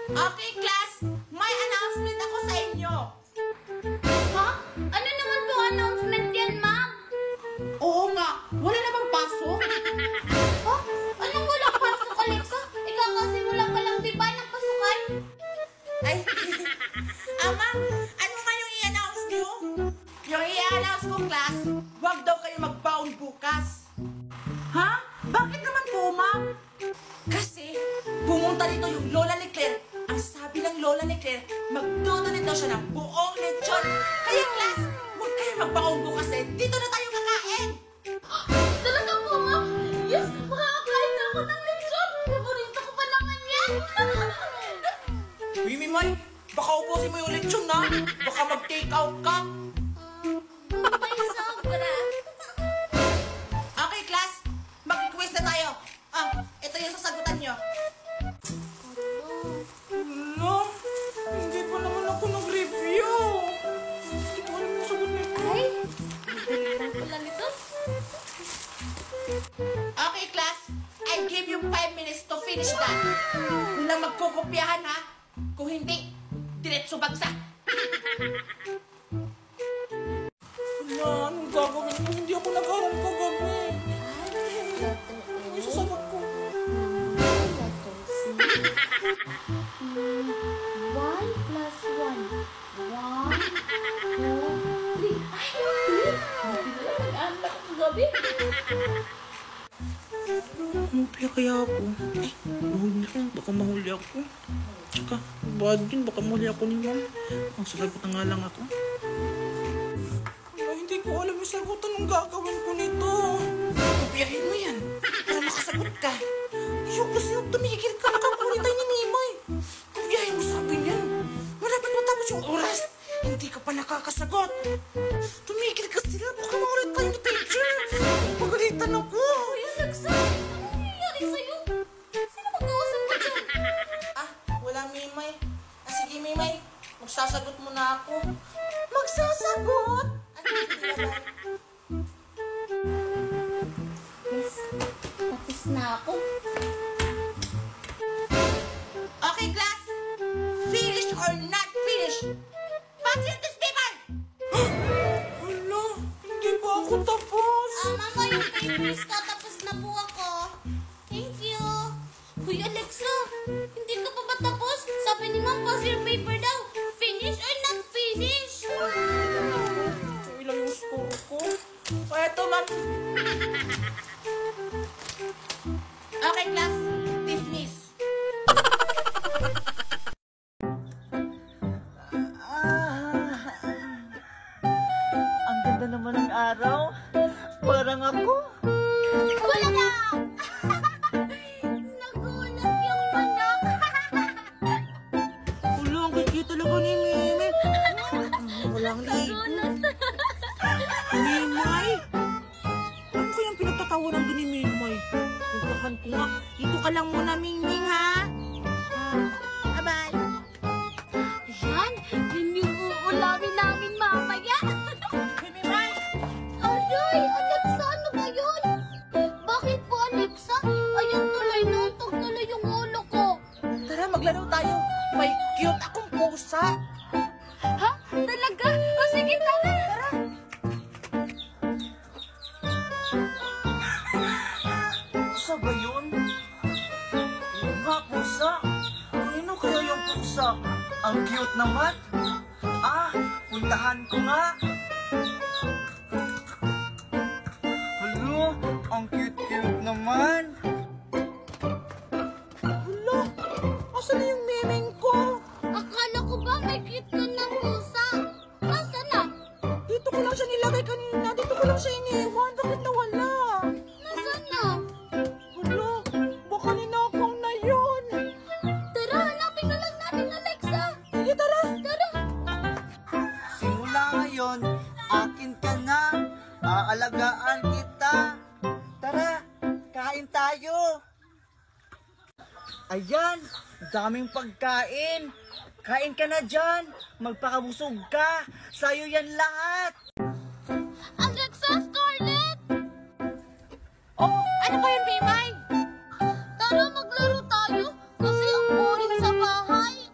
Okay, class. May announcement ako sa inyo. Ha? Ano naman po announcement yan, ma'am? Oo nga. Wala na bang pasok? Ha? Anong walang pasok, Alexa? Ikaw kasi wala pa lang, di ba, ng pasukan? Ay, Ama, ano nga yung i-announce nyo? Yung i-announce ko, class, huwag daw kayo mag-bound bukas. Ha? Bakit naman po, ma'am? Kasi, pumunta dito yung lola ni Claire. Ang sabi ng lola ni Claire, magdodonate daw siya ng buong lechon. Kaya, class, huwag kayo mag-bound bukas eh. Dito na tayo kakain. Talaga po, ma'am? Yes, makakain na ako ng lechon. Paborito ko pa naman yan. Mimi May, baka ubusin mo yung lechon na. Baka mag-take out ka. May sobra. Okay, class, mag-quiz na tayo. Ito yung sasagutan nyo. Wala, hindi pa naman ako nag-review. Hindi ko alam yung sagot nito. Ay, ang pala nito. Okay, class, I give you 5 minutes to finish that. Unang magkukopyahan, ha? Kung hindi, diretso bagsak. Wala, anong gagawin ko? Hindi ako nag-aral kagabi. Ano sasagot ko? One plus one. 1, 2, 3. Ay, 3. Hindi na lang nag-aaral ako kagabi. Mupya kaya ako. Ay, mahuli ako. Baka mahuli ako. Tsaka, bad yun. Baka mahuli ako ni ma'am. Ang sasagot na nga lang ako. Wala, hindi ko alam yung sagot. Anong gagawin ko nito? Mupyahin mo yan. Para makasagot ka. Yung kasi yung tumigil ka. Nakakulit tayo ni Mimay. Mupyahin mo sabi niyan. Malapit matapos yung oras. Hindi ka pa nakakasagot. Tumigil ka sila. Baka maulit tayo ni teacher. Pagalitan ako. Uy, Alexa, anong nangyayari sa'yo? Sino mag-uusap ka dyan? Wala, Mimay. Sige, Mimay. Magsasagot mo na ako. Magsasagot? Ano yung laban? Yes, tapos na ako. Okay, class. Finish or not finish? Pass your test paper! Hala, hindi pa ako tapos. Mama, yung papers ko, tapos na po ako. Thank you. Uy, Alexa, hindi ka pa ba tapos? Sabi ni Ma'am, pass your paper daw. Finish or not finish? Ilang yung score ko? Eto, ma'am. Okay, class. Dismiss. Ang ganda naman ng araw. Parang ako. Wala na! Nagulat yung manok. Wala, ang kiki talaga ni Mimi. Walang ligo. Mimay? Ano kayang pinagtatawanan ko ni Mimay? Pagkakan ko nga. Dito ka lang muna, Mingming, ha? Bye-bye. Yan, yun yung uulamin namin mamaya. Mimay! Aray, Alexa, ano ba yun? Bakit po, Alexa? Ayan tuloy, nauntog tuloy yung ulo ko. Tara, maglaro tayo. May cute akong pusa. Ha? Talaga? O sige, tara. Pusa ba yun? Yung nga, pusa. Kanino kaya yung pusa? Ang cute naman. Puntahan ko nga. Hello, ang cute-cute naman. Hala, asan na yung Miming ko? Akala ko ba may cute ka ng pusa? Nasaan na? Dito ko lang siya nilagay kanina. Dito ko lang siya iniwan. Bakit nawala? Nasaan na? Hala, baka ninakaw na yun. Tara, hanapin na lang natin, Alexa. Sige, tara. Tara. Simula ngayon, akin ka na. Aalagaan kita. Tara, kain tayo. Ayan, daming pagkain. Kain ka na dyan. Magpakabusog ka. Sa'yo yan lahat. Alexa, Scarlett! Oh, ano ba yun, Mimay? Tara, maglaro tayo. Kasi ang boring sa bahay.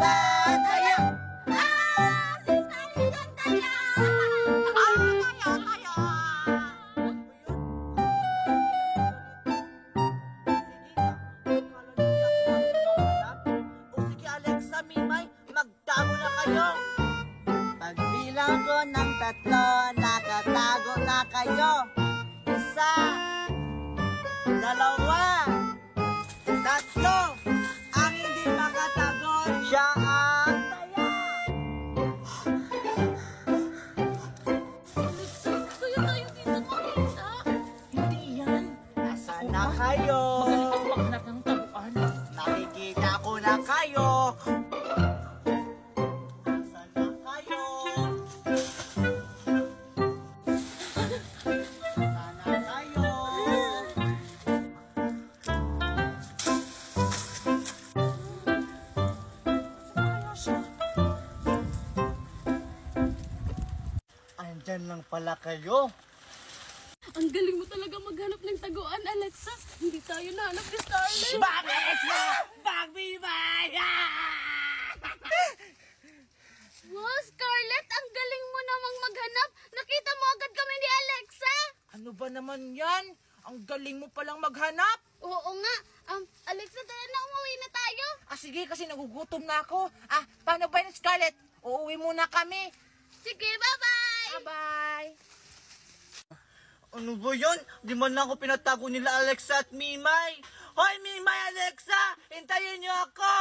Taya! Si Scarlett ang taya! O sige, Alexa, Mimay, magtago na kayo. Pagbilang ko ng 3, nakatago na kayo. 1, 2, 3. Ang hindi makatago, siya ang taya. Kaya tayo dito makita. Hindi yan. Nasaan na kayo? Magaling ako maghanap ng taguan. Nakikita ko na kayo. Nasaan na kayo? Nasaan na kayo? Andyan lang pala kayo. Ang galing mo talaga maghanap ng taguan, Alexa. Hindi tayo nahanap ni Scarlett. Bakit na? Bagbibay! Wow, Scarlett, ang galing mo namang maghanap. Nakita mo agad kami ni Alexa. Ano ba naman yan? Ang galing mo palang maghanap. Oo nga. Alexa, tara na, umuwi na tayo. Sige, kasi nagugutom na ako. Paano ba yun, Scarlett? Uuwi muna kami. Sige, bye-bye. Bye-bye. Ano ba yun? Di man lang ako pinatago nila Alexa at Mimay. Hoy, Mimay, Alexa! Hintayin niyo ako!